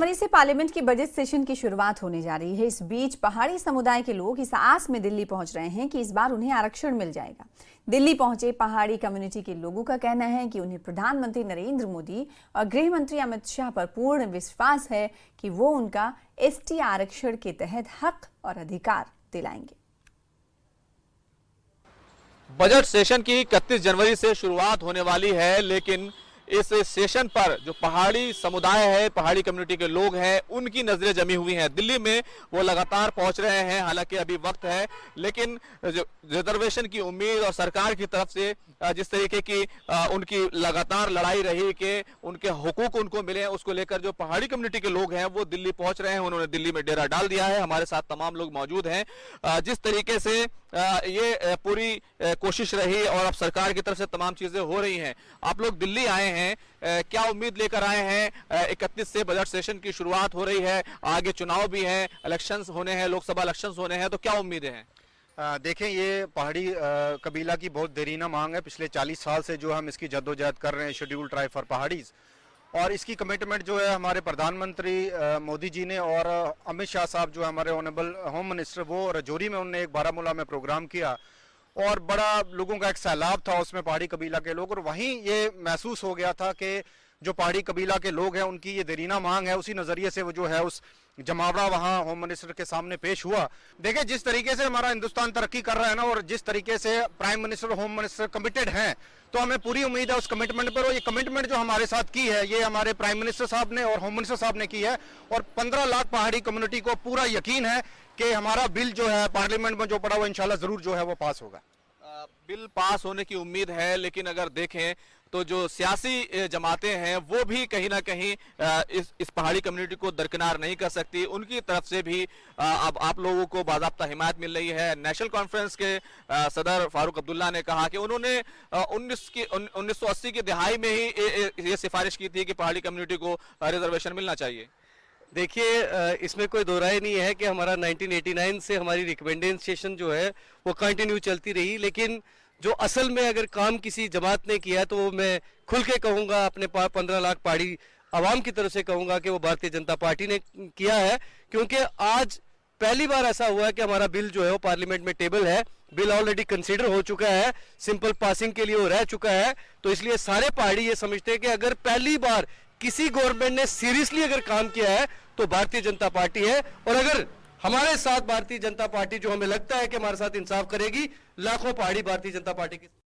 जनवरी से पार्लियामेंट की budget session की शुरुआत होने जा रही है। इस बीच पहाड़ी समुदाय के लोग इस आस में दिल्ली पहुंच रहे हैं कि इस बार उन्हें आरक्षण मिल जाएगा। दिल्ली पहुंचे पहाड़ी कम्युनिटी के लोगों का कहना है कि उन्हें प्रधानमंत्री नरेंद्र मोदी और गृह मंत्री अमित शाह पर पूर्ण विश्वास है कि वो उनका एसटी आरक्षण के तहत हक और अधिकार दिलाएंगे। बजट सेशन की 31 जनवरी से शुरुआत होने वाली है, लेकिन इस सेशन पर जो पहाड़ी समुदाय है, पहाड़ी कम्युनिटी के लोग हैं, उनकी नजरें जमी हुई हैं। दिल्ली में वो लगातार पहुंच रहे हैं, हालांकि अभी वक्त है, लेकिन जो रिजर्वेशन की उम्मीद और सरकार की तरफ से जिस तरीके की उनकी लगातार लड़ाई रही कि उनके हुकूक उनको मिले, उसको लेकर जो पहाड़ी कम्युनिटी के लोग हैं वो दिल्ली पहुंच रहे हैं। उन्होंने दिल्ली में डेरा डाल दिया है। हमारे साथ तमाम लोग मौजूद हैं। जिस तरीके से ये पूरी कोशिश रही और अब सरकार की तरफ से तमाम चीजें हो रही हैं। आप लोग दिल्ली आए हैं, क्या उम्मीद लेकर आए हैं? 31 से बजट सेशन की शुरुआत हो रही है, आगे चुनाव भी हैं, इलेक्शंस होने हैं, लोकसभा इलेक्शंस होने हैं, तो क्या उम्मीदें हैं? देखें, ये पहाड़ी कबीला की बहुत देरीना मांग है। पिछले 40 साल से जो हम इसकी जद्दोजहद कर रहे हैं, शेड्यूल ट्राइब फॉर पहाड़ीज, और इसकी कमिटमेंट जो है हमारे प्रधानमंत्री मोदी जी ने और अमित शाह साहब जो हमारे ऑनरेबल होम मिनिस्टर, वो रजौरी में उन्होंने एक बारामूला में प्रोग्राम किया और बड़ा लोगों का एक सैलाब था उसमें पहाड़ी कबीला के लोग। और वहीं ये महसूस हो गया था कि जो पहाड़ी कबीला के लोग हैं उनकी ये देरीना मांग है। उसी नज़रिए से वो जो है उस जमावड़ा वहाँ होम मिनिस्टर के सामने पेश हुआ। देखिए, जिस तरीके से हमारा हिंदुस्तान तरक्की कर रहा है ना, और जिस तरीके से prime minister home minister committed हैं, तो हमें पूरी उम्मीद है उस कमिटमेंट पर। और ये कमिटमेंट जो हमारे साथ की है, ये हमारे प्राइम मिनिस्टर साहब ने और होम मिनिस्टर साहब ने की है। और 15 लाख पहाड़ी कम्युनिटी को पूरा यकीन है कि हमारा बिल जो है पार्लियामेंट में जो पड़ा वो इंशाल्लाह जरूर जो है वो पास होगा। बिल पास होने की उम्मीद है, लेकिन अगर देखें तो जो सियासी जमातें हैं वो भी कहीं ना कहीं इस पहाड़ी कम्युनिटी को दरकिनार नहीं कर सकती। उनकी तरफ से भी अब आप लोगों को बाज़ाब्ता हिमायत मिल रही है। नेशनल कॉन्फ्रेंस के सदर फारूक अब्दुल्ला ने कहा कि उन्होंने 1980 की दिहाई में ही ये सिफारिश की थी कि पहाड़ी कम्युनिटी को रिजर्वेशन मिलना चाहिए। देखिए, इसमें कोई दो राय नहीं है कि हमारा 1989 से हमारी रिकमेंडेशन जो है वो कंटिन्यू चलती रही, लेकिन जो असल में अगर काम किसी जमात ने किया तो वो मैं खुल के कहूँगा, अपने 15 लाख पहाड़ी आवाम की तरफ से कहूँगा कि वो भारतीय जनता पार्टी ने किया है। क्योंकि आज पहली बार ऐसा हुआ है कि हमारा बिल जो है वो पार्लियामेंट में टेबल है। बिल ऑलरेडी कंसीडर हो चुका है, सिंपल पासिंग के लिए वो रह चुका है। तो इसलिए सारे पहाड़ी ये समझते हैं कि अगर पहली बार किसी गवर्नमेंट ने सीरियसली अगर काम किया है तो भारतीय जनता पार्टी है। और अगर हमारे साथ भारतीय जनता पार्टी, जो हमें लगता है कि हमारे साथ इंसाफ करेगी, लाखों पहाड़ी भारतीय जनता पार्टी की